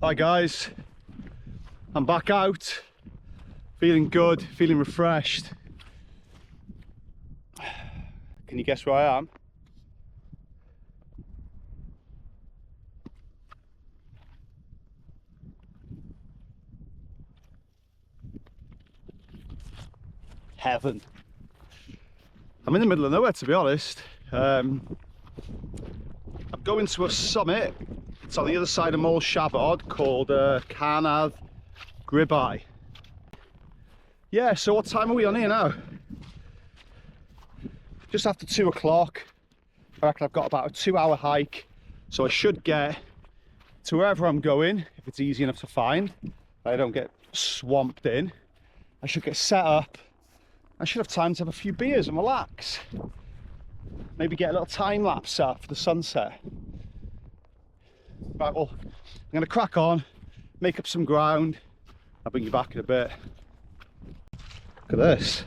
Hi guys, I'm back out, feeling good, feeling refreshed. Can you guess where I am? Heaven. I'm in the middle of nowhere, to be honest. I'm going to a summit. It's on the other side of Mole Shabod called Carnedd. Yeah, so what time are we on here now? Just after 2 o'clock. I reckon I've got about a 2-hour hike, so I should get to wherever I'm going, if it's easy enough to find. I don't get swamped in. I should get set up. I should have time to have a few beers and relax. Maybe get a little time lapse up for the sunset. Right, well, I'm going to crack on, make up some ground. I'll bring you back in a bit. Look at this.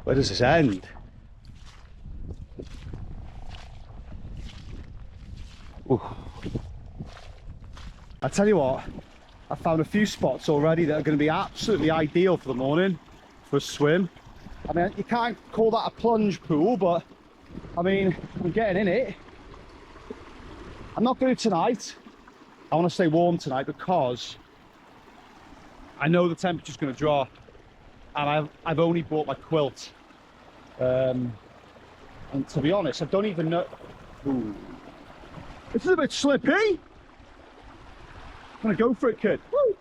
Where does this end? Ooh. I tell you what, I found a few spots already that are going to be absolutely ideal for the morning for a swim. I mean, you can't call that a plunge pool, but I mean, I'm getting in it. I'm not doing it tonight. I want to stay warm tonight because I know the temperature's going to drop, and I've only brought my quilt. And to be honest, I don't even know. Ooh. This is a bit slippy. I'm gonna go for it, kid. Woo!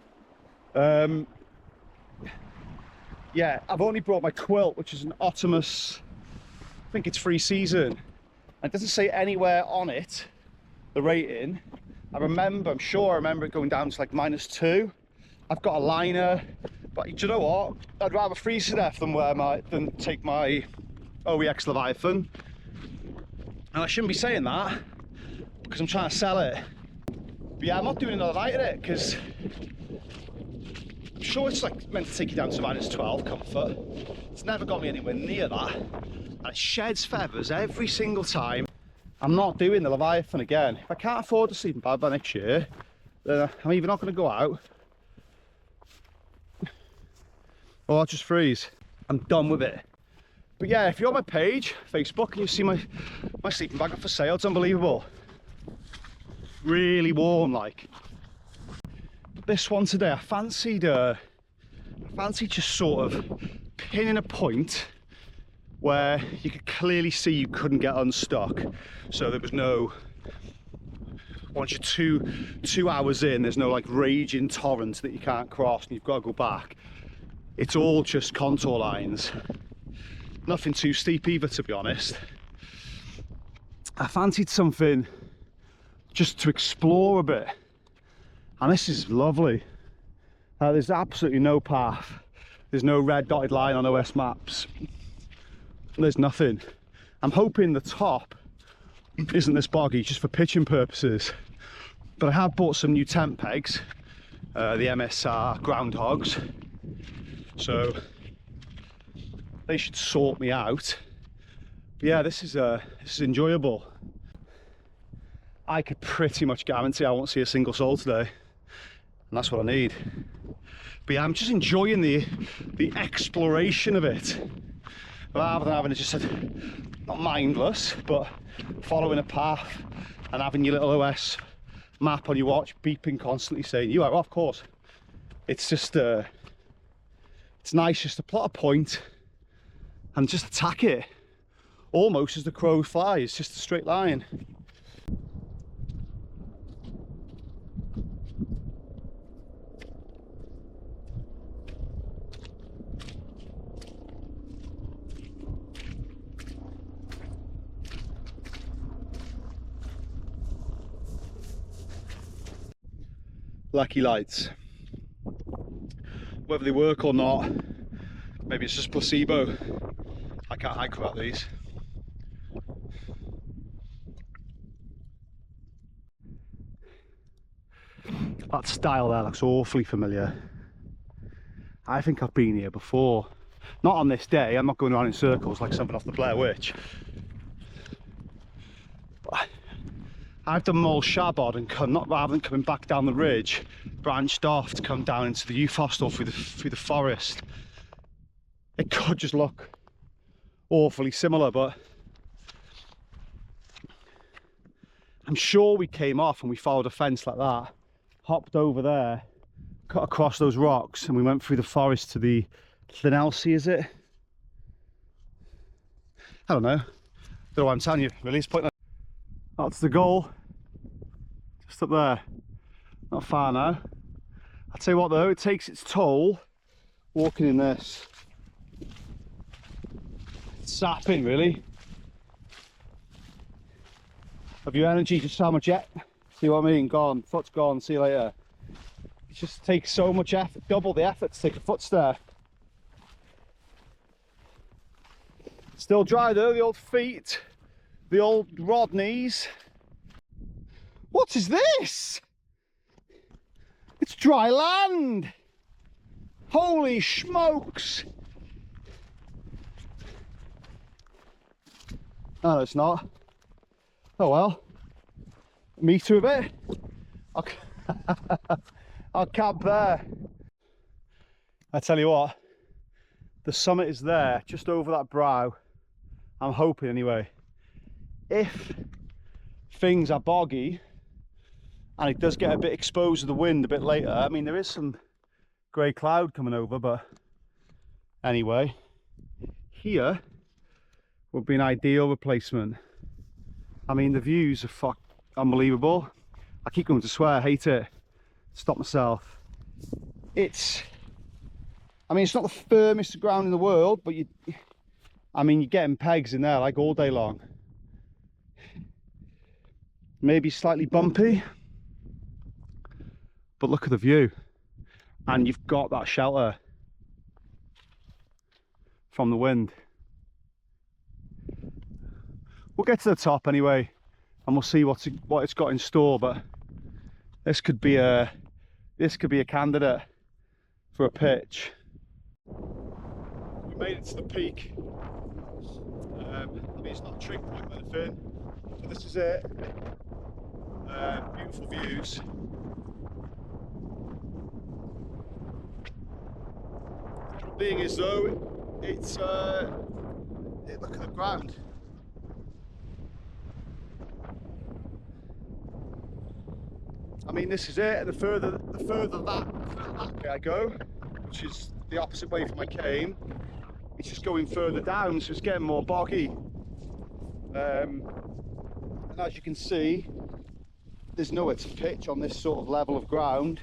Yeah, I've only brought my quilt, which is an Optimus. I think it's free season. It doesn't say anywhere on it the rating. I'm sure I remember it going down to like -2. I've got a liner, but do you know what? I'd rather freeze to death than take my OEX Leviathan. And I shouldn't be saying that because I'm trying to sell it. But yeah, I'm not doing another night at it because I'm sure it's like meant to take you down to -12 comfort. It's never got me anywhere near that. And it sheds feathers every single time. I'm not doing the Leviathan again. If I can't afford to sleep in bed by next year, then I'm either not going to go out or I'll just freeze. I'm done with it. But yeah, if you're on my page, Facebook, and you see my sleeping bag up for sale, it's unbelievable. Really warm, like. But this one today, I fancied just sort of pinning a point where you could clearly see you couldn't get unstuck. So there was no, once you're two hours in, there's no like raging torrent that you can't cross and you've got to go back. It's all just contour lines. Nothing too steep either, to be honest. I fancied something just to explore a bit. And this is lovely. There's absolutely no path. There's no red dotted line on OS maps. There's nothing. I'm hoping the top isn't this boggy just for pitching purposes. But I have bought some new tent pegs, the MSR groundhogs. So they should sort me out. But yeah, this is enjoyable. I could pretty much guarantee I won't see a single soul today, and that's what I need. But yeah, I'm just enjoying the exploration of it, rather than having it just not mindless, but following a path and having your little OS map on your watch beeping constantly saying you are off course. It's just it's nice just to plot a point and just attack it almost as the crow flies, just a straight line. Lucky lights. Whether they work or not, maybe it's just placebo. I can't hike without these. That style there looks awfully familiar. I think I've been here before. Not on this day, I'm not going around in circles like something off the Blair Witch. I've done Mole Shabod and not rather than coming back down the ridge, branched off to come down into the youth hostel through the forest. It could just look awfully similar, but I'm sure we came off and we followed a fence like that, hopped over there, cut across those rocks, and we went through the forest to the Llanelsi, is it? I don't know. Don't know what I'm telling you, really. It's pointless. That's the goal. Just up there. Not far now. I'll tell you what though, it takes its toll walking in this. It's sapping, really. Have your energy just so much yet? See what I mean? Gone. Foot's gone. See you later. It just takes so much effort, double the effort to take a foot stair. Still dry though, the old feet, the old rod knees. What is this? It's dry land. Holy smokes. No, it's not. Oh well. A metre of it. I'll camp there. I tell you what, the summit is there, just over that brow. I'm hoping anyway. If things are boggy and it does get a bit exposed to the wind a bit later, I mean there is some grey cloud coming over, but anyway, here would be an ideal replacement. I mean the views are unbelievable. I keep going to swear, I hate it. Stop myself. I mean it's not the firmest ground in the world, but I mean, you're getting pegs in there like all day long. Maybe slightly bumpy, but look at the view. And you've got that shelter from the wind. We'll get to the top anyway, and we'll see what it's got in store. But this could be a candidate for a pitch. We made it to the peak. I mean, it's not a trick point or anything, but this is it. Beautiful views. The being is though, it's look at the ground. I mean, this is it. And the further that way I go, which is the opposite way from I came, it's just going further down, so it's getting more boggy. And as you can see, there's nowhere to pitch on this sort of level of ground.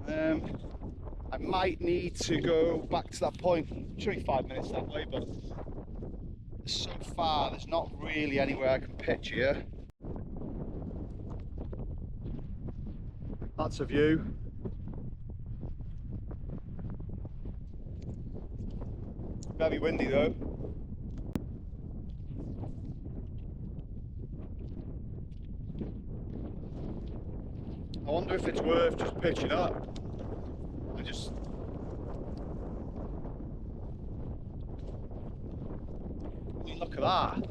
I might need to go back to that point. It's only 5 minutes that way, but so far there's not really anywhere I can pitch here. That's a view. Very windy though. I wonder if it's worth just pitching up and just look at that.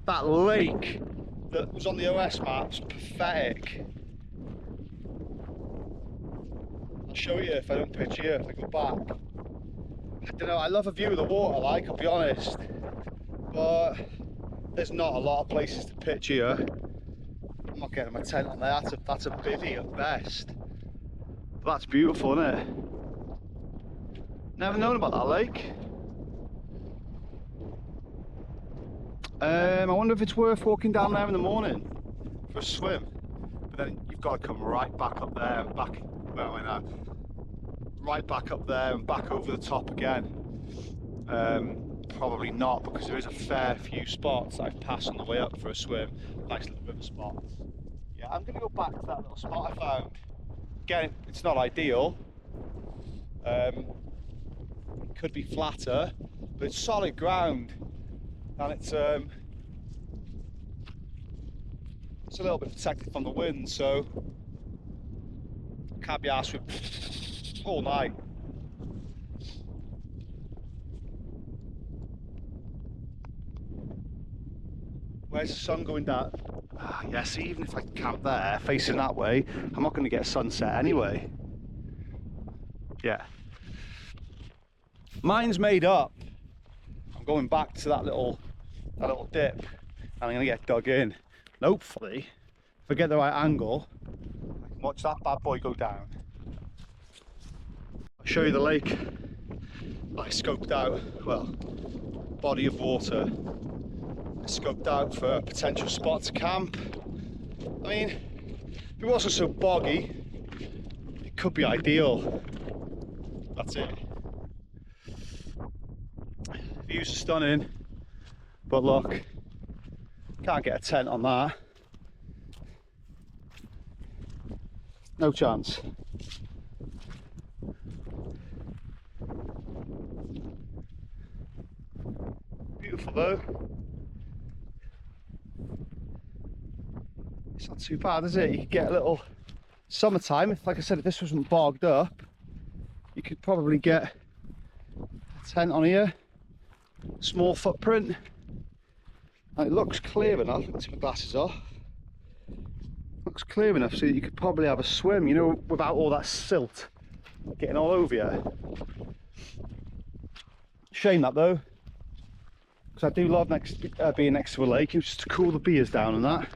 That lake that was on the OS maps, pathetic. I'll show you if I don't pitch here, if I go back. I don't know, I love a view of the water, like, I'll be honest, but there's not a lot of places to pitch here. I'm not getting my tent on there, that's a bivvy at best. But that's beautiful, isn't it? Never known about that lake. I wonder if it's worth walking down there in the morning for a swim. But then you've got to come right back up there and back, where am I now? Right back up there and back over the top again. Probably not, because there is a fair few spots I've passed on the way up for a swim. Nice little river spots. Yeah, I'm going to go back to that little spot I found. Again, it's not ideal. It could be flatter, but it's solid ground, and it's a little bit protected from the wind, so can't be arsed with all night. Where's the sun going down? Yeah, see, even if I camp there, facing that way, I'm not going to get a sunset anyway. Yeah. Mine's made up. I'm going back to that little dip, and I'm going to get dug in. And hopefully, if I get the right angle, I can watch that bad boy go down. I'll show you the lake I scoped out, well, body of water. I scoped out for a potential spot to camp. I mean, if it wasn't so boggy, it could be ideal. That's it. Views are stunning, but look, can't get a tent on that. No chance. Beautiful though. It's not too bad, is it? You could get a little summertime. If, like I said, if this wasn't bogged up, you could probably get a tent on here. Small footprint. And it looks clear enough. Let me take my glasses off. Looks clear enough so you could probably have a swim, you know, without all that silt getting all over you. Shame that though, because I do love being next to a lake, just to cool the beers down and that.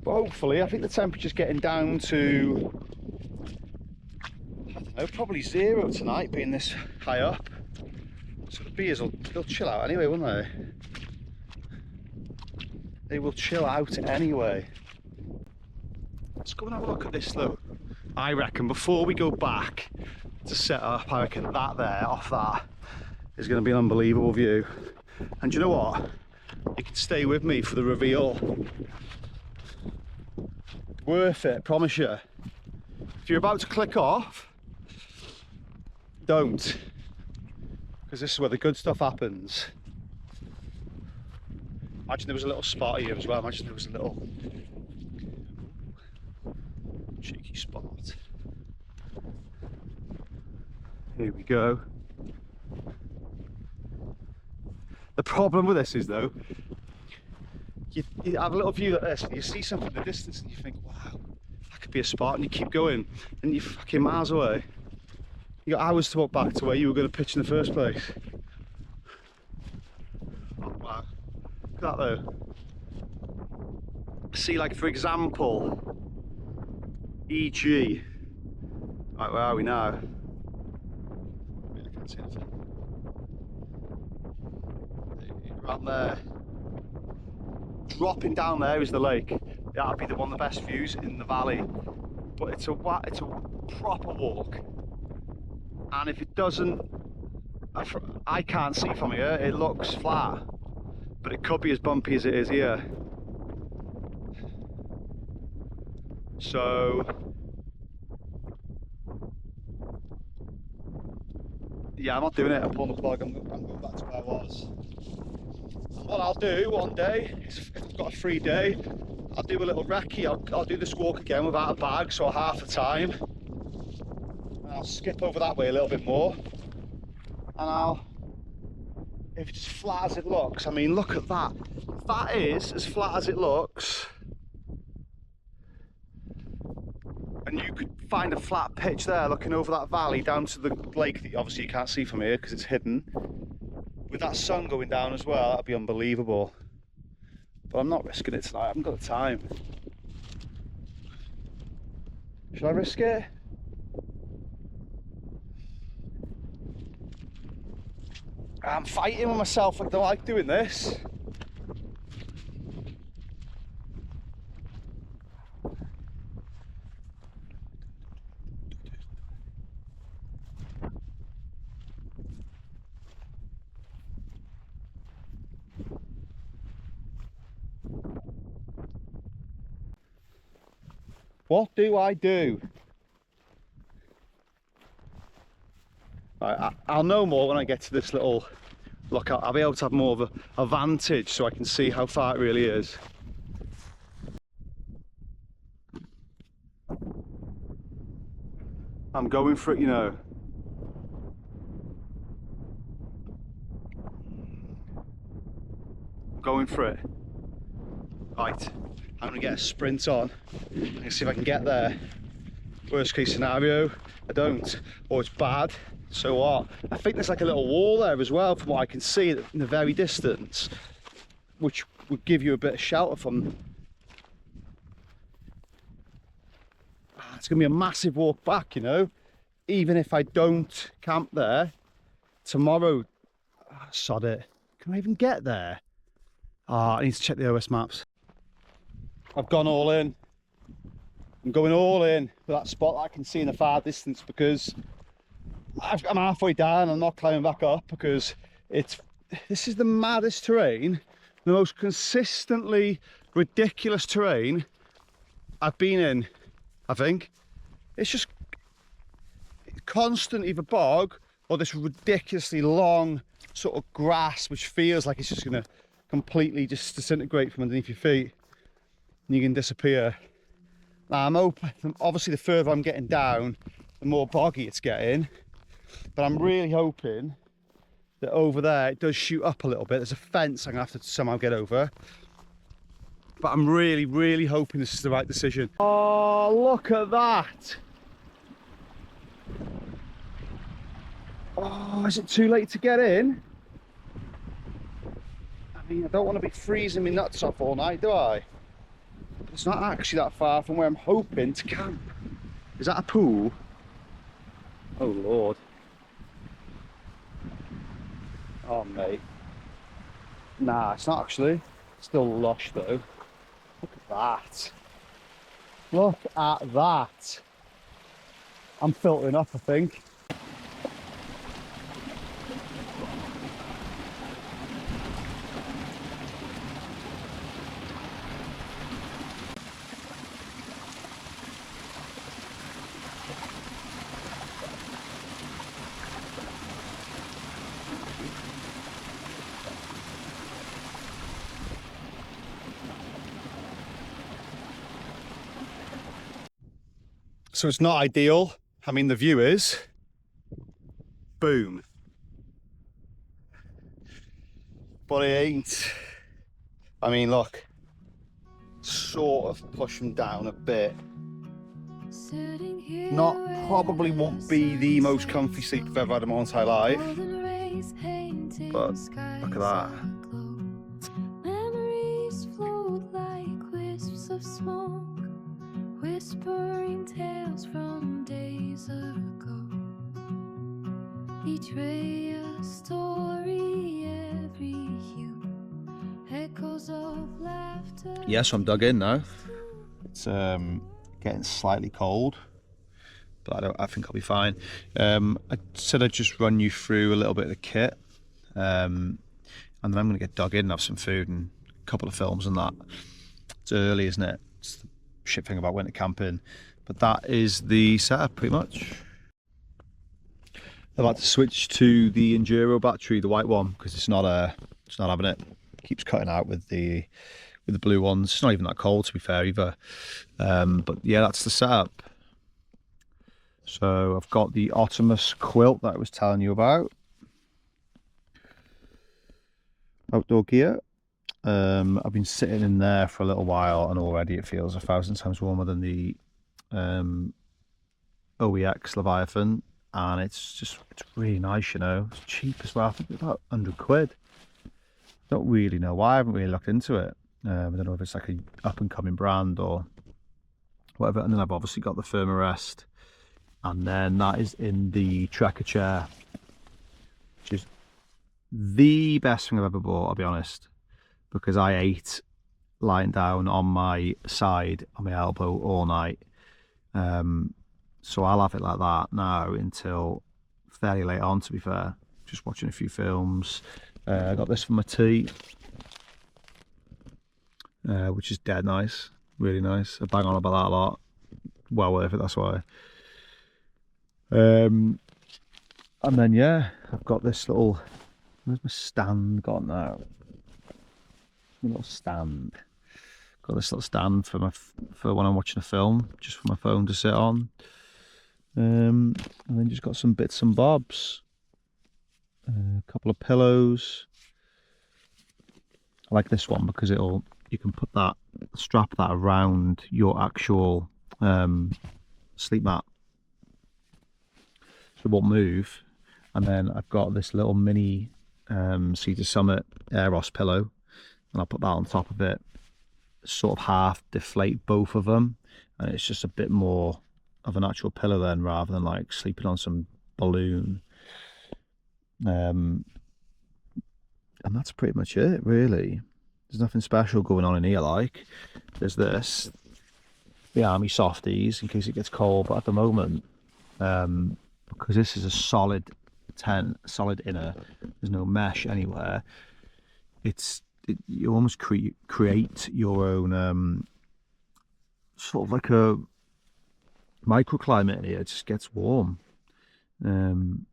But hopefully, I think the temperature's getting down to, I don't know, probably 0 tonight, being this high up. So the beers they'll chill out anyway, won't they? They will chill out anyway. Let's go and have a look at this though. I reckon before we go back to set up, I reckon that there, off that, is going to be an unbelievable view. And you know what? You can stay with me for the reveal. Worth it, promise you. If you're about to click off, don't. Because this is where the good stuff happens. Imagine there was a little spot here as well. Imagine there was a little cheeky spot. Here we go. The problem with this is though, you have a little view like this and you see something in the distance and you think, wow, that could be a spot, and you keep going and you're fucking miles away. You got hours to walk back to where you were going to pitch in the first place. Oh wow, look at that though. See, like for example, e.g. Right, where are we now? I can't see anything. Around there. Dropping down there is the lake. That'll be one of the best views in the valley. But it's a proper walk. And if it doesn't, I can't see from here, it looks flat. But it could be as bumpy as it is here. So yeah, I'm not doing it. I'm pulling the plug. I'm going back to where I was. And what I'll do one day is, if I've got a free day, I'll do a little recce. I'll do this walk again without a bag, so half the time. And I'll skip over that way a little bit more. And if it's as flat as it looks, I mean, look at that. If that is as flat as it looks, and you could find a flat pitch there looking over that valley down to the lake that obviously you can't see from here because it's hidden, with that sun going down as well, that'd be unbelievable. But I'm not risking it tonight, I haven't got the time. Should I risk it? I'm fighting with myself, I don't like doing this. What do I do? Right, I'll know more when I get to this little look. I'll be able to have more of a vantage so I can see how far it really is. I'm going for it, you know. I'm going for it. Right, I'm gonna get a sprint on and see if I can get there. Worst case scenario, I don't, or it's bad, so what? I think there's like a little wall there as well from what I can see in the very distance, which would give you a bit of shelter from. It's gonna be a massive walk back, you know, even if I don't camp there tomorrow. Sod it. Can I even get there? I need to check the OS maps. I've gone all in. I'm going all in for that spot that I can see in the far distance, because I'm halfway down. I'm not climbing back up because this is the maddest terrain, the most consistently ridiculous terrain I've been in, I think. It's just constant either bog or this ridiculously long sort of grass, which feels like it's just going to completely just disintegrate from underneath your feet and you can disappear. Now I'm open, obviously the further I'm getting down, the more boggy it's getting, but I'm really hoping that over there it does shoot up a little bit. There's a fence I'm gonna have to somehow get over, but I'm really hoping this is the right decision. Oh, look at that. Oh, is it too late to get in? I mean, I don't want to be freezing my nuts off all night, do I? It's not actually that far from where I'm hoping to camp. Is that a pool? Oh Lord. Oh mate. Nah, it's not actually. It's still lush though. Look at that. Look at that. I'm filtering up, I think. So it's not ideal. I mean, the view is boom, but it ain't. I mean, look, sort of push them down a bit. Not probably won't be the most comfy sleep I've ever had in my entire life, but look at that. Memories float like wisps of smoke, whispering tales from days ago. Betray a story, every hue, echoes of laughter. Yeah, so I'm dug in now. It's getting slightly cold, but I think I'll be fine. I said I'd just run you through a little bit of the kit, and then I'm going to get dug in and have some food and a couple of films and that. It's early, isn't it? It's the shit thing about winter camping, but that is the setup pretty much. I've had to switch to the Enduro battery, the white one, because it's not having it. It keeps cutting out with the blue ones. It's not even that cold, to be fair, either. But yeah, that's the setup. So I've got the Optimus quilt that I was telling you about. Outdoor gear. I've been sitting in there for a little while and already it feels 1,000 times warmer than the OEX Leviathan, and it's really nice, you know. It's cheap as well. I think it's about 100 quid. Don't really know why. I haven't really looked into it. I don't know if it's like a up and coming brand or whatever. And then I've obviously got the Thermarest, and then that is in the Trekker chair, which is the best thing I've ever bought, I'll be honest, because I ate lying down on my side, on my elbow all night. So I'll have it like that now until fairly late on, to be fair. Just watching a few films. I got this for my tea, which is dead nice, really nice. I bang on about that a lot. Well worth it, that's why. And then yeah, I've got this little, where's my stand gone now? My little stand. Got this little stand for when I'm watching a film, just for my phone to sit on. And then just got some bits and bobs. A couple of pillows. I like this one because it'll you can put that, strap that around your actual sleep mat, so it won't move. And then I've got this little mini Cedar Summit Aeros pillow, and I'll put that on top of it, sort of half deflate both of them, and it's just a bit more of an actual pillow then, rather than like sleeping on some balloon. And that's pretty much it, really. There's nothing special going on in here. Like, there's this, the army softies in case it gets cold, but at the moment, because this is a solid tent, solid inner, there's no mesh anywhere, you almost create your own sort of like a microclimate in here. It just gets warm. I'm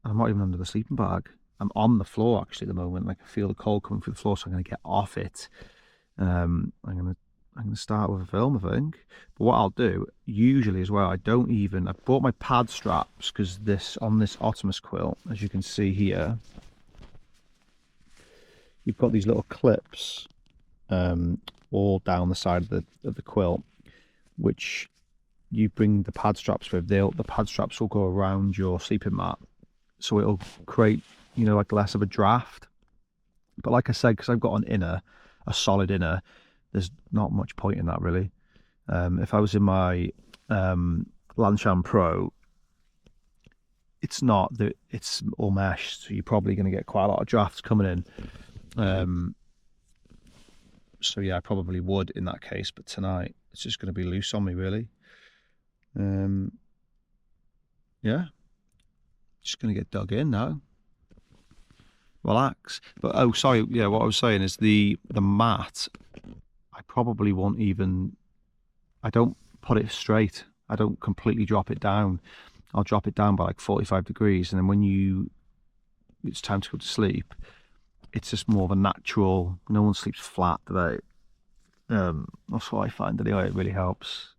not even under the sleeping bag. I'm on the floor actually at the moment. Like, I feel the cold coming through the floor, so I'm going to get off it. I'm going to start with a film, I think. But what I'll do usually as well, I bought my pad straps, because on this Optimus quilt, as you can see here, you've got these little clips all down the side of the quilt, which you bring the pad straps with. The pad straps will go around your sleeping mat, so it'll create, you know, like less of a draft. But like I said, because I've got an inner, a solid inner, there's not much point in that really. If I was in my Lanshan Pro, it's all mesh, so you're probably going to get quite a lot of drafts coming in. So yeah, I probably would in that case, but tonight it's just going to be loose on me really. Yeah, just going to get dug in now, relax. But oh, sorry, yeah, what I was saying is the mat, I probably won't even, I don't put it straight, I don't completely drop it down. I'll drop it down by like 45 degrees, and then when it's time to go to sleep, it's just more of a natural, no one sleeps flat, do they? That's what I find anyway. It really helps.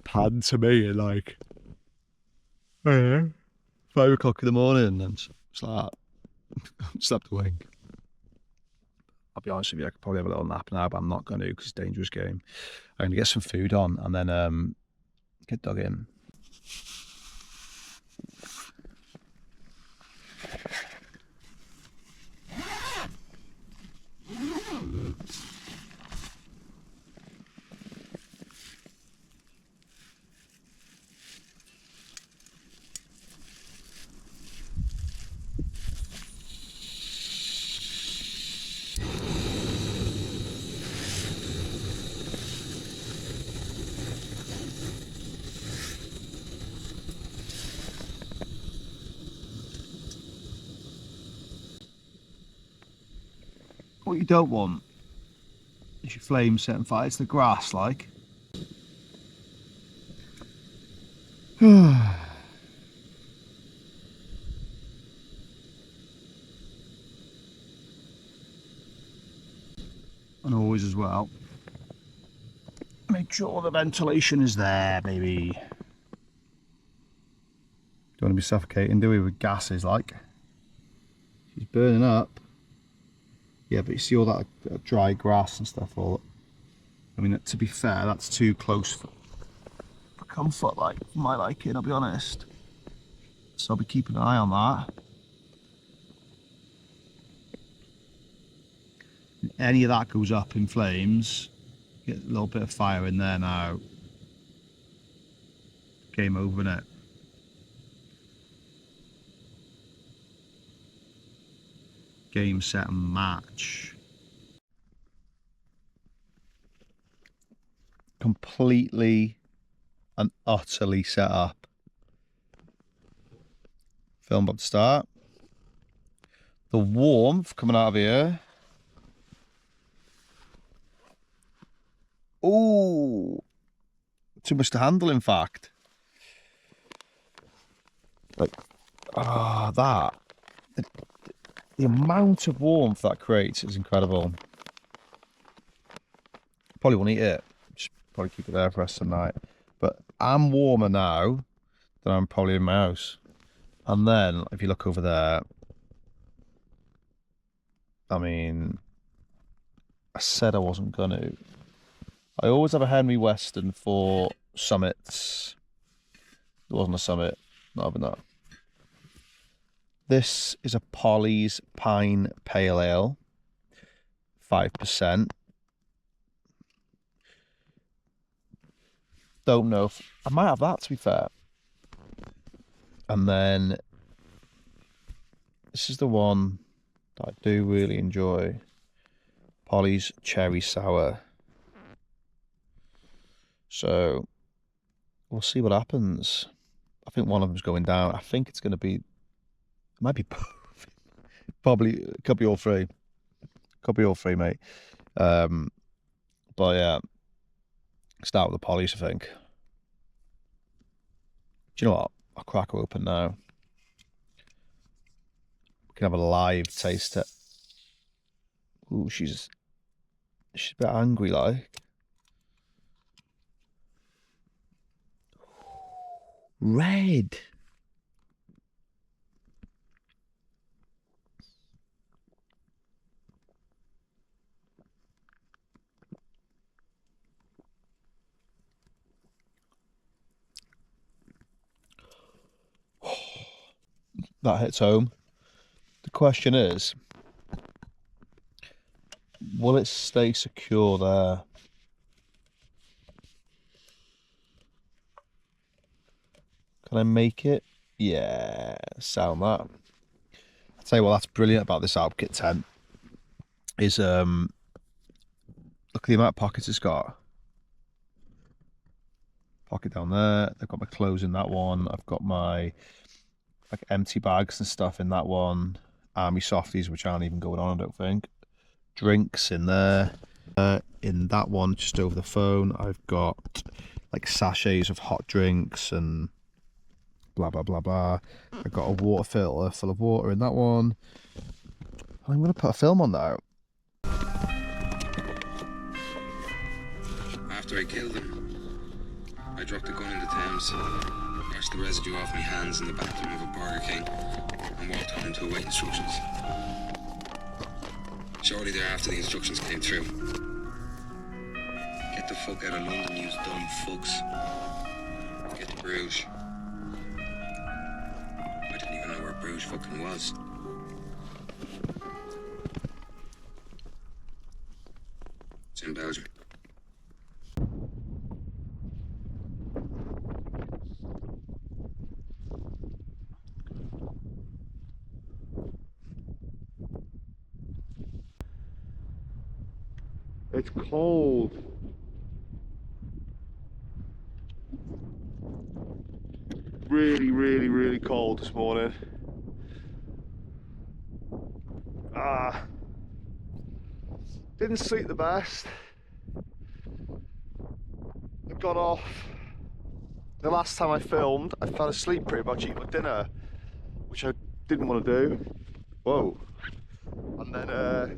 Pan to me at like 5 o'clock in the morning, and it's like slept a wink. I'll be honest with you, I could probably have a little nap now, but I'm not going to, because it's a dangerous game. I'm going to get some food on and then get dug in. What you don't want is your flame setting fire. It's the grass, like. And always as well, make sure the ventilation is there, baby. Don't want to be suffocating, do we, with gases like? She's burning up. Yeah, but you see all that dry grass and stuff, I mean, to be fair, that's too close for comfort, like, for my liking, I'll be honest. So I'll be keeping an eye on that. If any of that goes up in flames, get a little bit of fire in there now. Game over, innit? Game, set and match. Completely and utterly set up. Film about to start. The warmth coming out of here. Ooh, too much to handle, in fact. Like, that. The amount of warmth that creates is incredible. Probably won't eat it. Just probably keep it there for the rest of the night. But I'm warmer now than I'm probably in my house. And then, if you look over there, I mean, I said I wasn't gonna. I always have a Henry Weston for summits. There wasn't a summit, not having that. This is a Polly's Pine Pale Ale, 5%. Don't know if I might have that, to be fair. And then this is the one that I do really enjoy. Polly's Cherry Sour. So we'll see what happens. I think one of them's going down. I think it's going to be, it might be both. Probably, could be all three. Could be all three, mate. But yeah, start with the Polly's, I think. Do you know what? I'll crack her open now. We can have a live taste it. Ooh, she's a bit angry, like. Red. That hits home. The question is, will it stay secure there? Can I make it? Yeah, sound that. I'll tell you what, that's brilliant about this Alpkit tent is look at the amount of pockets it's got. Pocket down there. I've got my clothes in that one. I've got my like empty bags and stuff in that one. Army softies, which aren't even going on, I don't think. Drinks in there. In that one, just over the phone, I've got like sachets of hot drinks and blah blah blah blah. I've got a water filter full of water in that one. I'm gonna put a film on that. After I killed him, I dropped the gun in the Thames, washed the residue off my hands in the bathroom of a Burger King, and walked home to await instructions. Shortly thereafter, the instructions came through. Get the fuck out of London, you dumb fucks. Get to Bruges. I didn't even know where Bruges fucking was. It's in Belgium. It's cold. Really, really, really cold this morning. Didn't sleep the best. I got off. The last time I filmed, I fell asleep pretty much eating my dinner, which I didn't want to do. Whoa. And then I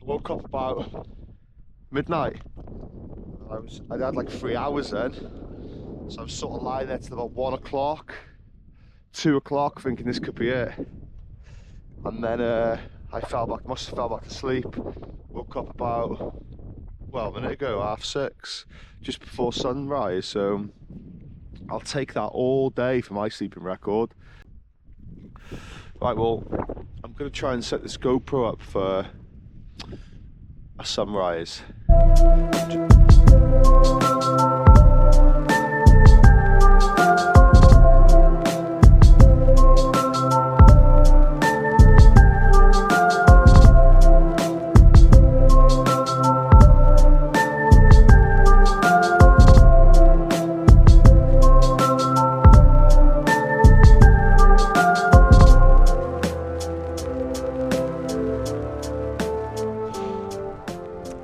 woke up about midnight. I'd had like 3 hours then, so I was sort of lying there till about 1 o'clock, 2 o'clock, thinking this could be it. And then I must have fell back to sleep. Woke up about, well, a minute ago, 6:30, just before sunrise. So I'll take that all day for my sleeping record. Right, well, I'm going to try and set this GoPro up for a sunrise.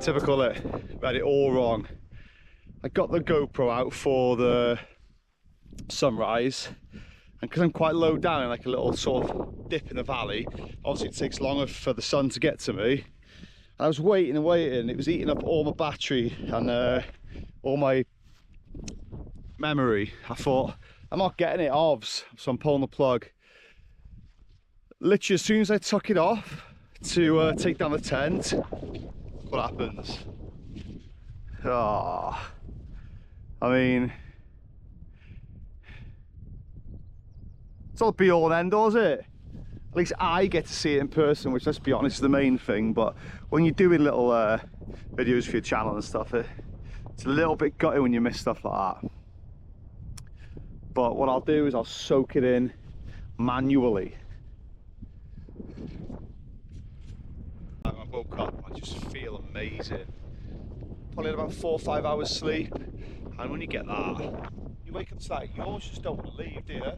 Typical, it read it all wrong. I got the GoPro out for the sunrise, and because I'm quite low down in like a little sort of dip in the valley, obviously it takes longer for the sun to get to me. I was waiting and waiting. It was eating up all my battery and all my memory. I thought, I'm not getting it, obvs, so I'm pulling the plug. Literally as soon as I took it off, to take down the tent, what happens? Oh, I mean, it's not the be all and end all, is it? At least I get to see it in person, which, let's be honest, is the main thing. But when you're doing little videos for your channel and stuff, it's a little bit gutty when you miss stuff like that. But what I'll do is I'll soak it in manually. I woke up, I just feel amazing. Probably had about 4 or 5 hours sleep, and when you get that, you wake up to that, you always just don't want to leave, do you?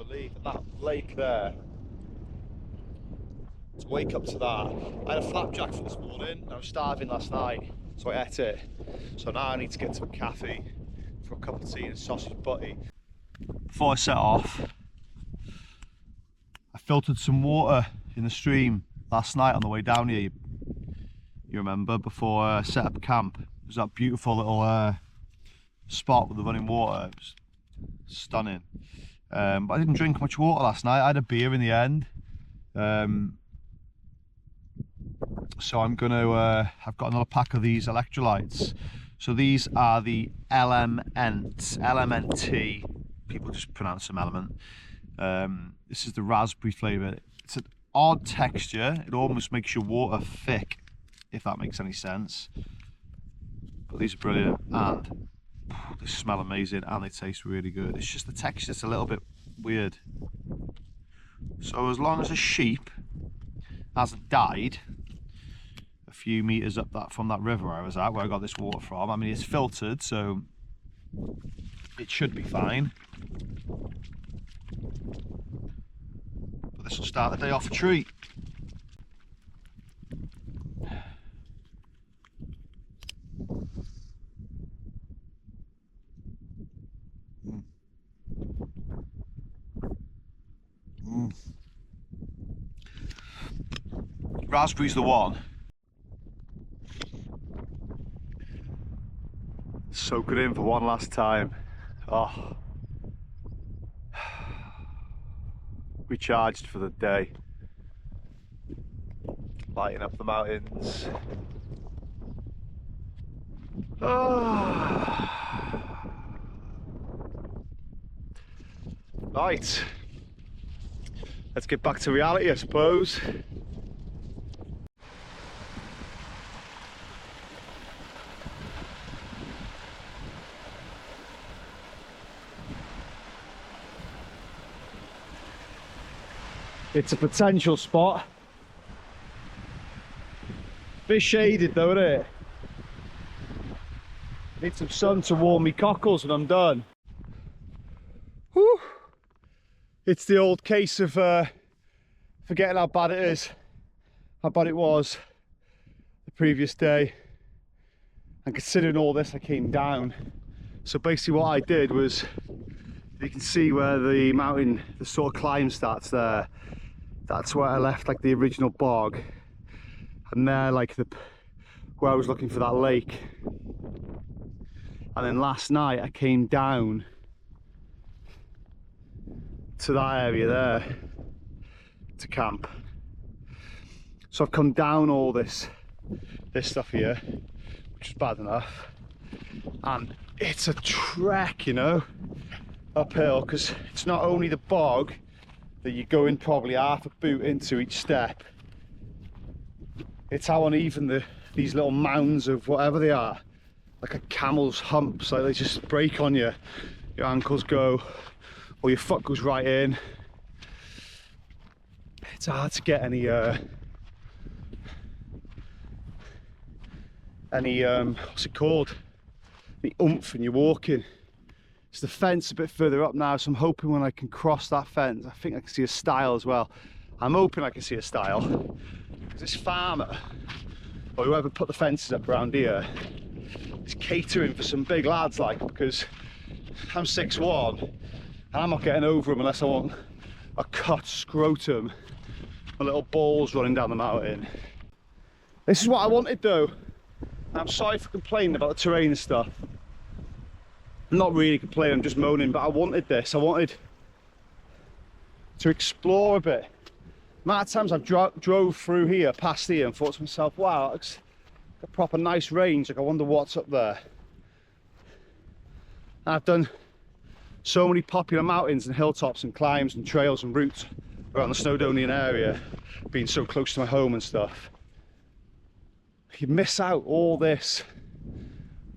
Leave. And that lake there, to wake up to that. I had a flapjack for this morning, and I was starving last night, so I ate it. So now I need to get to a cafe for a cup of tea and a sausage butty. Before I set off, I filtered some water in the stream last night on the way down here. You remember, before I set up camp, there's that beautiful little spot with the running water. It was stunning. But I didn't drink much water last night. I had a beer in the end. So I'm gonna, I've got another pack of these electrolytes. So these are the LMNT. People just pronounce them element. This is the raspberry flavour. It's an odd texture. It almost makes your water thick, if that makes any sense. But these are brilliant, and they smell amazing, and they taste really good. It's just the texture, it's a little bit weird. So as long as a sheep hasn't died a few meters up that from that river I was at, where I got this water from, I mean, it's filtered, so it should be fine. But this will start the day off a treat. Raspberry's the one. Soak it in for one last time. Oh, recharged for the day. Lighting up the mountains. Oh. Right, let's get back to reality, I suppose. It's a potential spot. Bit shaded though, isn't it? Need some sun to warm me cockles when I'm done. Whew. It's the old case of forgetting how bad it is, how bad it was the previous day, and considering all this, I came down. So basically what I did was, you can see where the mountain, the sort of climb starts there. That's where I left like the original bog, and there like where I was looking for that lake. And then last night I came down to that area there to camp. So I've come down all this stuff here, which is bad enough, and it's a trek, you know, uphill, because it's not only the bog that you're going probably half a boot into each step, it's how uneven these little mounds of whatever they are, like a camel's humps, like they just break on you, your ankles go, or your foot goes right in. It's hard to get any what's it called, the oomph when you're walking. It's the fence a bit further up now, so I'm hoping when I can cross that fence, I think I can see a stile as well. I'm hoping I can see a stile, because this farmer, or whoever put the fences up around here, is catering for some big lads, like, because I'm 6'1", and I'm not getting over them unless I want a cut scrotum, my little balls running down the mountain. This is what I wanted though. I'm sorry for complaining about the terrain and stuff. I'm not really complaining, I'm just moaning, but I wanted this. I wanted to explore a bit. amount of times I've drove through here, past here, and thought to myself, wow, it's a proper nice range. Like, I wonder what's up there. And I've done so many popular mountains and hilltops and climbs and trails and routes around the Snowdonian area, being so close to my home and stuff. You miss out all this,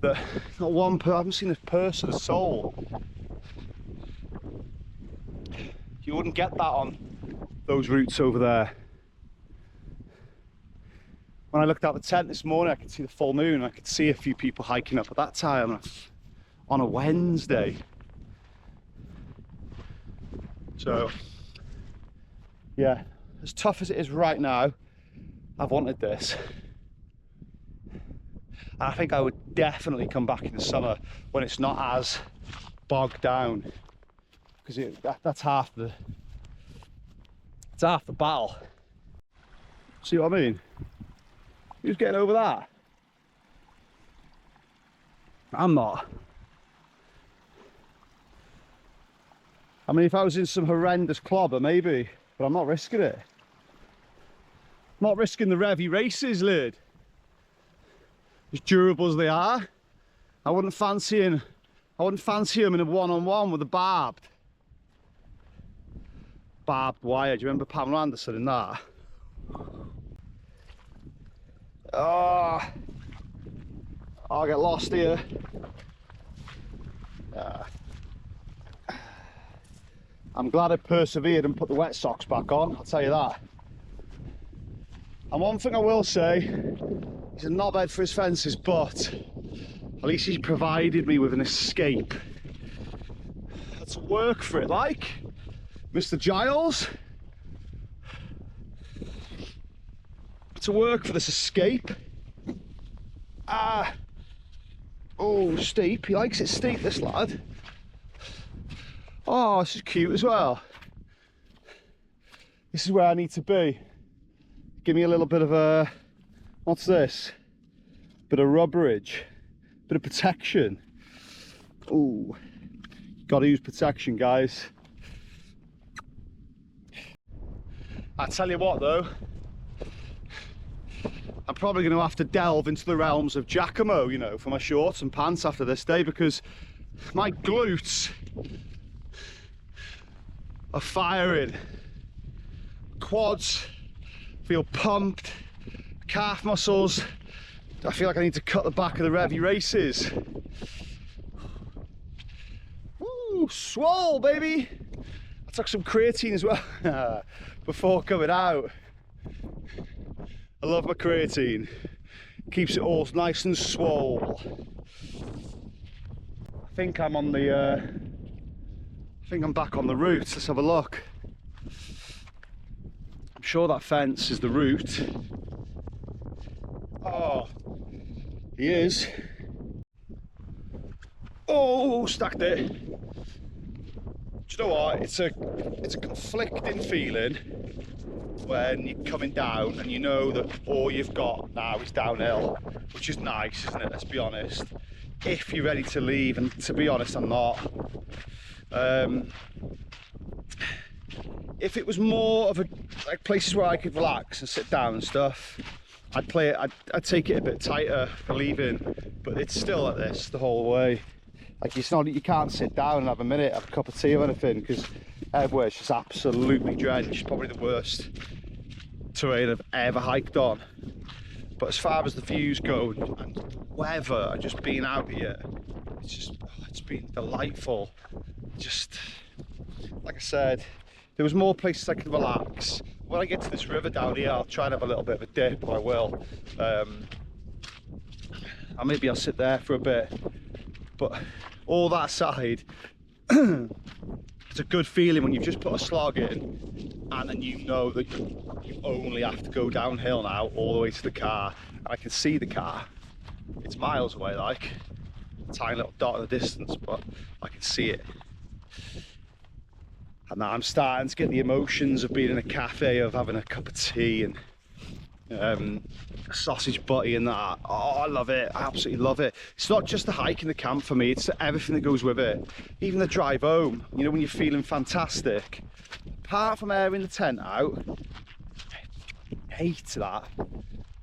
that not one I haven't seen a person, a soul. You wouldn't get that on those routes over there. When I looked out the tent this morning, I could see the full moon. I could see a few people hiking up at that time on a Wednesday. So yeah, as tough as it is right now, I've wanted this. And I think I would definitely come back in the summer when it's not as bogged down, because that's half the battle. See what I mean? Who's getting over that? I'm not. I mean, if I was in some horrendous clobber, maybe, but I'm not risking it. I'm not risking the Revy races, lad. As durable as they are, I wouldn't fancy them in a one-on-one with a barbed wire. Do you remember Pamela Anderson in that? Oh, I'll get lost here. I'm glad I persevered and put the wet socks back on, I'll tell you that. And one thing I will say, he's a knobhead for his fences, but at least he's provided me with an escape. Let's work for it, like Mr. Giles. To work for this escape. Oh, steep. He likes it steep, this lad. Oh, this is cute as well. This is where I need to be. Give me a little bit of a, what's this? Bit of rubberage, bit of protection. Oh, gotta use protection, guys. I tell you what though, I'm probably going to have to delve into the realms of Giacomo, you know, for my shorts and pants after this day, because my glutes are firing. Quads feel pumped, calf muscles. I feel like I need to cut the back of the Revy races. Woo, swole, baby. I took some creatine as well before coming out. I love my creatine. Keeps it all nice and swole. I think I'm on the I think I'm back on the route. Let's have a look. I'm sure that fence is the route. Oh, he is. Oh, stacked it. Do you know what? It's a conflicting feeling when you're coming down and you know that all you've got now is downhill, which is nice, isn't it? Let's be honest. If you're ready to leave, and to be honest, I'm not. If it was more of like places where I could relax and sit down and stuff, I'd play it. I'd take it a bit tighter for leaving, but it's still like this the whole way. Like, it's not, you can't sit down and have a minute, have a cup of tea or anything, because everywhere's just absolutely drenched. Probably the worst terrain I've ever hiked on. But as far as the views go and weather and just being out here, it's just, it's been delightful. Just, like I said, there was more places I could relax. When I get to this river down here, I'll try and have a little bit of a dip, I will. And maybe I'll sit there for a bit. But all that aside, it's a good feeling when you've just put a slog in and then you know that you only have to go downhill now all the way to the car. And I can see the car. It's miles away, like a tiny little dot in the distance, but I can see it. And now I'm starting to get the emotions of being in a cafe, of having a cup of tea and a sausage butty and that. Oh, I love it. I absolutely love it. It's not just the hike and the camp for me, it's everything that goes with it. Even the drive home, you know, when you're feeling fantastic. Apart from airing the tent out, hate that.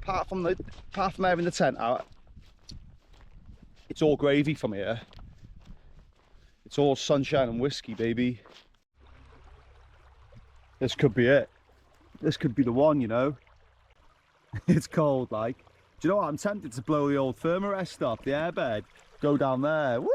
Apart from having the tent out, it's all gravy from here. It's all sunshine and whiskey, baby. This could be it. This could be the one, you know. It's cold, like. Do you know what? I'm tempted to blow the old thermarest off, the airbag. Go down there. Woohoo!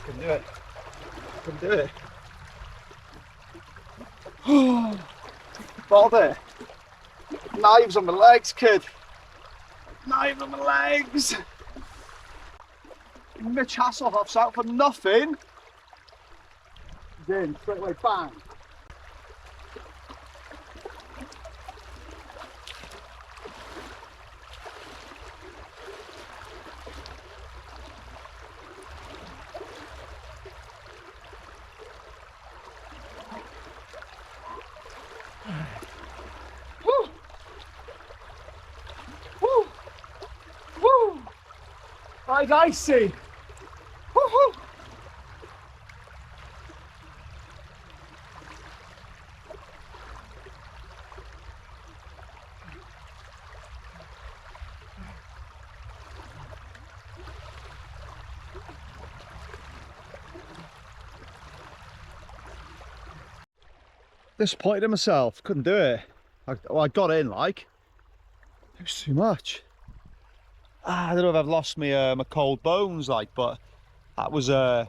Can do it. Can do it. Bother. Knives on my legs, kid. Knives on my legs. Mitch Hasselhoff's out for nothing. He's in, straight away, bang. Woo! Woo! Woo! Like icy. Woo-hoo! Disappointed in myself, couldn't do it. I got in, like, it was too much. I don't know if I've lost my my cold bones, like, but that was one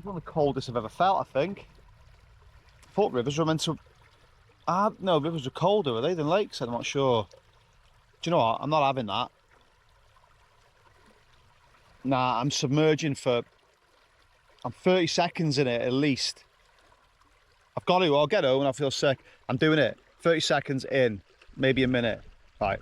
of the coldest I've ever felt, I think. I thought rivers were meant to, no, rivers were colder, were they, than lakes? I'm not sure. Do you know what, I'm not having that. Nah, I'm submerging for, I'm 30 seconds in it at least. I've got to, I'll get home and I feel sick. I'm doing it. 30 seconds in, maybe a minute. Right.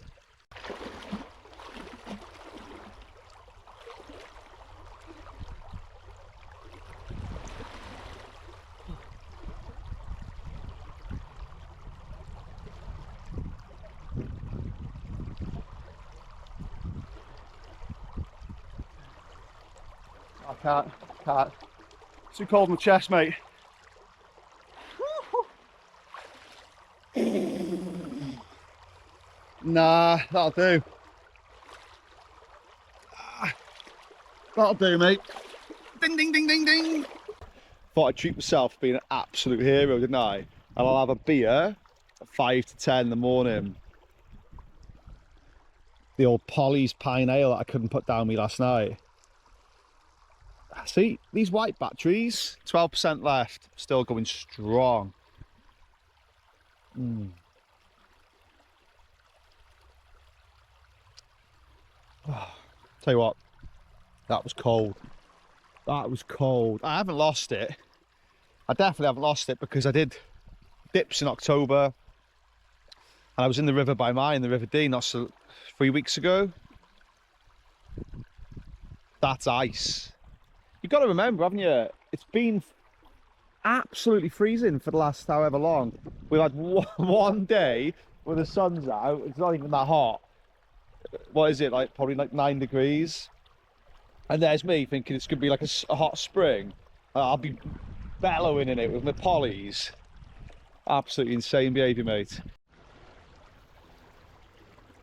I can't. It's too cold in my chest, mate. Nah, that'll do. That'll do, mate. Ding, ding, ding, ding, ding. Thought I'd treat myself being an absolute hero, didn't I? And I'll have a beer at 5 to 10 in the morning. The old Polly's Pine Ale that I couldn't put down me last night. See, these white batteries, 12% left, still going strong. Tell you what, that was cold. That was cold. I haven't lost it. I definitely haven't lost it because I did dips in October and I was in the river by mine, the River Dee, not so 3 weeks ago. That's ice. You've got to remember, haven't you? It's been absolutely freezing for the last however long. We've had one day where the sun's out, it's not even that hot. What is it, like probably like 9 degrees? And there's me thinking it's gonna be like a hot spring. I'll be bellowing in it with my pollies. Absolutely insane behaviour, mate.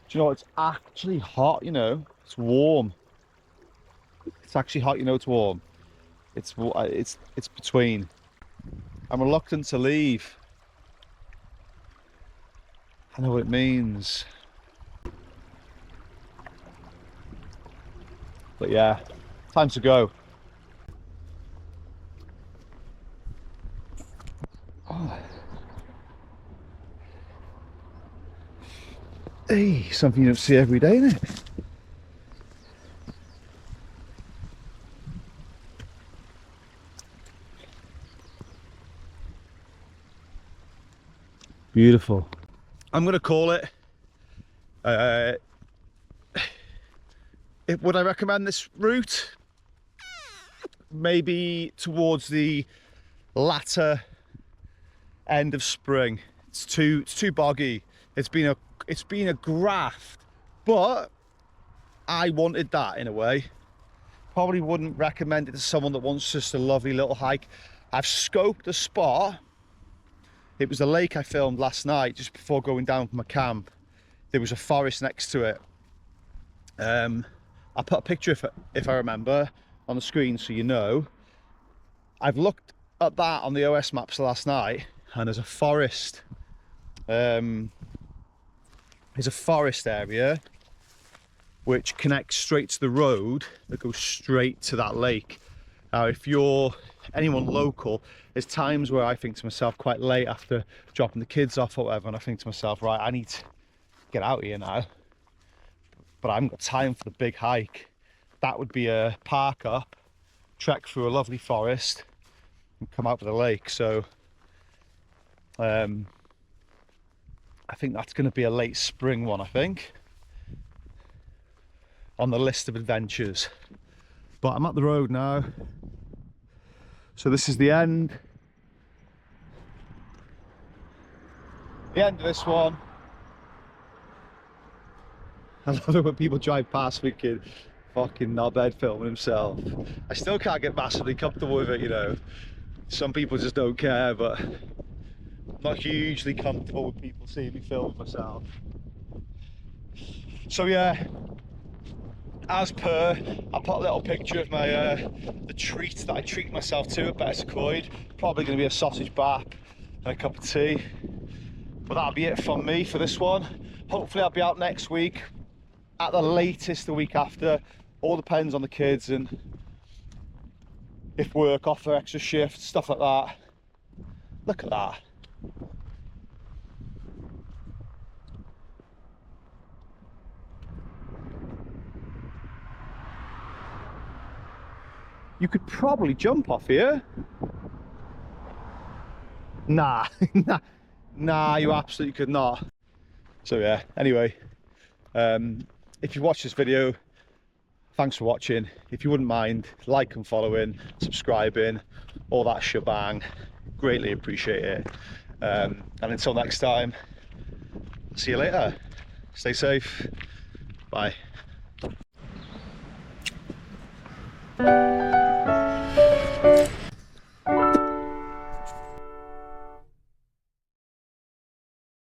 Do you know what? It's actually hot, you know? It's warm. It's actually hot, you know, it's warm. It's between. I'm reluctant to leave. I know what it means. But yeah, time to go. Oh. Hey, something you don't see every day, isn't it? Beautiful. I'm going to call it. Would I recommend this route? Maybe towards the latter end of spring. It's too boggy. It's been a graft, but I wanted that in a way. Probably wouldn't recommend it to someone that wants just a lovely little hike. I've scoped a spot. It was a lake I filmed last night just before going down from my camp. There was a forest next to it. I'll put a picture if I remember on the screen so you know. I've looked at that on the OS maps last night, and there's a forest. There's a forest area which connects straight to the road that goes straight to that lake. Now, if you're anyone local, there's times where I think to myself quite late after dropping the kids off or whatever, and I think to myself, right, I need to get out here now, but I haven't got time for the big hike. That would be a park up, trek through a lovely forest, and come out to the lake. So I think that's going to be a late spring one, I think, on the list of adventures. But I'm at the road now, so this is the end of this one. I love it when people drive past thinking, fucking knobhead filming himself. I still can't get massively comfortable with it, you know. Some people just don't care, but I'm not hugely comfortable with people seeing me film myself. So yeah, as per, I'll put a little picture of my the treat that I treat myself to at Better Coid. Probably going to be a sausage bap and a cup of tea. But that'll be it from me for this one. Hopefully I'll be out next week, at the latest the week after. All depends on the kids and if work offer extra shifts, stuff like that. Look at that. You could probably jump off here. Nah, nah, you absolutely could not. So yeah, anyway, if you watched this video, thanks for watching. If you wouldn't mind, like and following, subscribing, all that shebang, greatly appreciate it. And until next time, see you later. Stay safe. Bye.